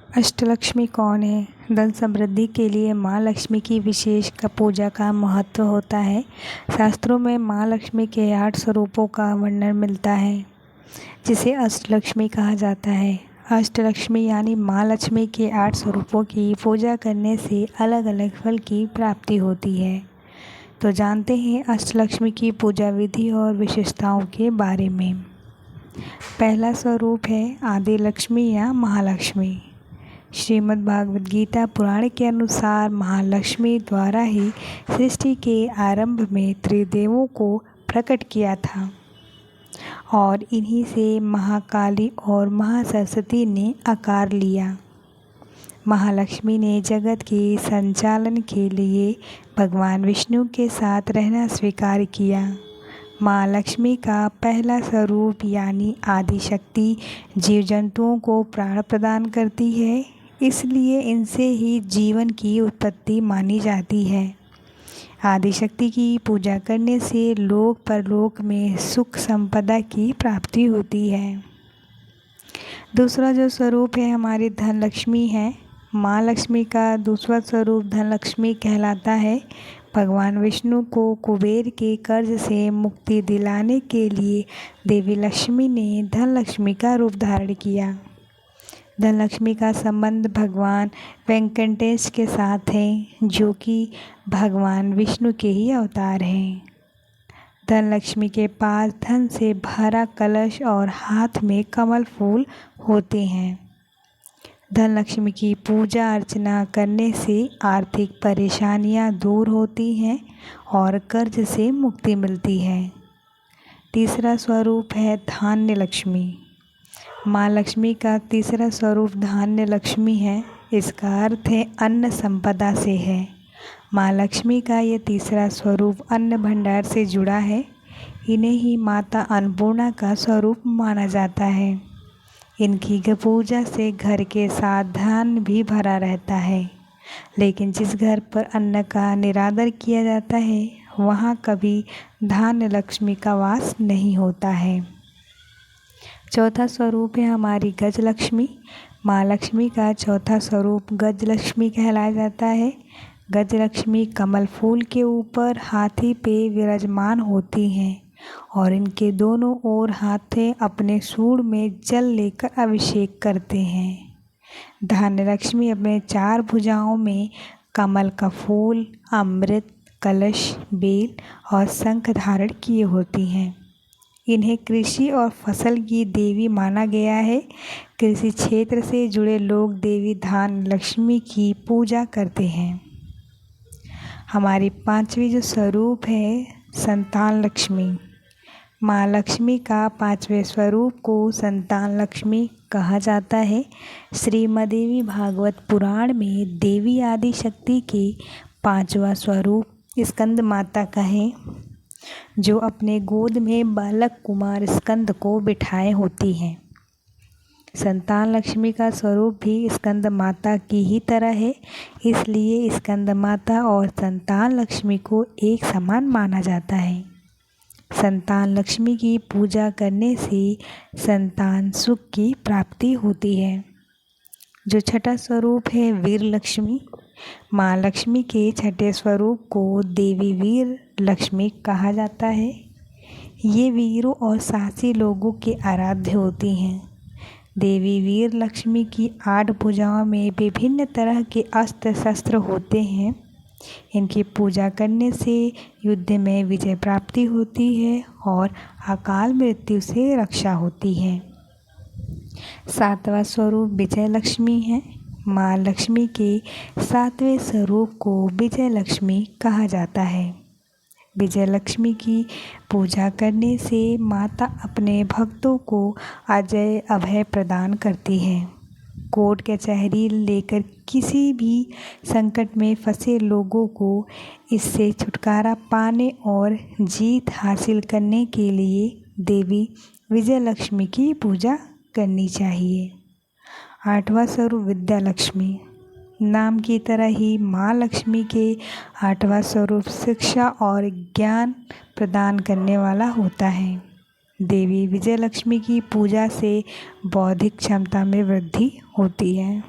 अष्टलक्ष्मी कौन है? धन समृद्धि के लिए माँ लक्ष्मी की विशेष पूजा का महत्व होता है। शास्त्रों में माँ लक्ष्मी के 8 स्वरूपों का वर्णन मिलता है, जिसे अष्टलक्ष्मी कहा जाता है। अष्टलक्ष्मी यानी माँ लक्ष्मी के 8 स्वरूपों की पूजा करने से अलग अलग फल की प्राप्ति होती है। तो जानते हैं अष्टलक्ष्मी की पूजा विधि और विशेषताओं के बारे में। पहला स्वरूप है आदि लक्ष्मी या महालक्ष्मी। श्रीमद् भागवत गीता पुराण के अनुसार महालक्ष्मी द्वारा ही सृष्टि के आरंभ में त्रिदेवों को प्रकट किया था और इन्हीं से महाकाली और महासरस्वती ने आकार लिया। महालक्ष्मी ने जगत के संचालन के लिए भगवान विष्णु के साथ रहना स्वीकार किया। माँ लक्ष्मी का पहला स्वरूप यानी आदि शक्ति जीव जंतुओं को प्राण प्रदान करती है, इसलिए इनसे ही जीवन की उत्पत्ति मानी जाती है। आदि शक्ति की पूजा करने से लोक परलोक में सुख संपदा की प्राप्ति होती है। दूसरा जो स्वरूप है हमारी धन लक्ष्मी है। माँ लक्ष्मी का दूसरा स्वरूप धन लक्ष्मी कहलाता है। भगवान विष्णु को कुबेर के कर्ज से मुक्ति दिलाने के लिए देवी लक्ष्मी ने धन लक्ष्मी का रूप धारण किया। धन लक्ष्मी का संबंध भगवान वेंकटेश के साथ है, जो कि भगवान विष्णु के ही अवतार हैं। धन लक्ष्मी के पास धन से भरा कलश और हाथ में कमल फूल होते हैं। धन लक्ष्मी की पूजा अर्चना करने से आर्थिक परेशानियां दूर होती हैं और कर्ज से मुक्ति मिलती है। तीसरा स्वरूप है धान्य लक्ष्मी। माँ लक्ष्मी का तीसरा स्वरूप धान्य लक्ष्मी है। इसका अर्थ है अन्न संपदा से है। माँ लक्ष्मी का यह तीसरा स्वरूप अन्न भंडार से जुड़ा है। इन्हें ही माता अन्नपूर्णा का स्वरूप माना जाता है। इनकी पूजा से घर के साथ धन भी भरा रहता है, लेकिन जिस घर पर अन्न का निरादर किया जाता है वहाँ कभी धान्य लक्ष्मी का वास नहीं होता है। चौथा स्वरूप है हमारी गज लक्ष्मी। माँ लक्ष्मी का चौथा स्वरूप गज लक्ष्मी कहलाया जाता है। गज लक्ष्मी कमल फूल के ऊपर हाथी पे विराजमान होती हैं और इनके दोनों ओर हाथे अपने सूंड में जल लेकर अभिषेक करते हैं। धान्य लक्ष्मी अपने 4 भुजाओं में कमल का फूल, अमृत, कलश, बेल और शंख धारण किए होती हैं। इन्हें कृषि और फसल की देवी माना गया है। कृषि क्षेत्र से जुड़े लोग देवी धान्य लक्ष्मी की पूजा करते हैं। हमारी 5वीं जो स्वरूप है संतान लक्ष्मी। माँ लक्ष्मी का 5वें स्वरूप को संतान लक्ष्मी कहा जाता है। श्रीमद्देवी भागवत पुराण में देवी आदि शक्ति के 5वां स्वरूप स्कंद माता का है, जो अपने गोद में बालक कुमार स्कंद को बिठाए होती हैं। संतान लक्ष्मी का स्वरूप भी स्कंद माता की ही तरह है, इसलिए स्कंद माता और संतान लक्ष्मी को एक समान माना जाता है। संतान लक्ष्मी की पूजा करने से संतान सुख की प्राप्ति होती है। जो छठा स्वरूप है वीर लक्ष्मी। माँ लक्ष्मी के छठे स्वरूप को देवी वीर लक्ष्मी कहा जाता है। ये वीरों और साहसी लोगों के आराध्य होती हैं। देवी वीर लक्ष्मी की 8 भुजाओं में विभिन्न तरह के अस्त्र शस्त्र होते हैं। इनकी पूजा करने से युद्ध में विजय प्राप्ति होती है और अकाल मृत्यु से रक्षा होती है। 7वां स्वरूप विजय लक्ष्मी है। माँ लक्ष्मी के 7वें स्वरूप को विजय लक्ष्मी कहा जाता है। विजय लक्ष्मी की पूजा करने से माता अपने भक्तों को अजय अभय प्रदान करती है। कोर्ट कचहरी लेकर किसी भी संकट में फंसे लोगों को इससे छुटकारा पाने और जीत हासिल करने के लिए देवी विजय लक्ष्मी की पूजा करनी चाहिए। 8वां स्वरूप विद्या लक्ष्मी। नाम की तरह ही माँ लक्ष्मी के 8वां स्वरूप शिक्षा और ज्ञान प्रदान करने वाला होता है। देवी विजय लक्ष्मी की पूजा से बौद्धिक क्षमता में वृद्धि होती है।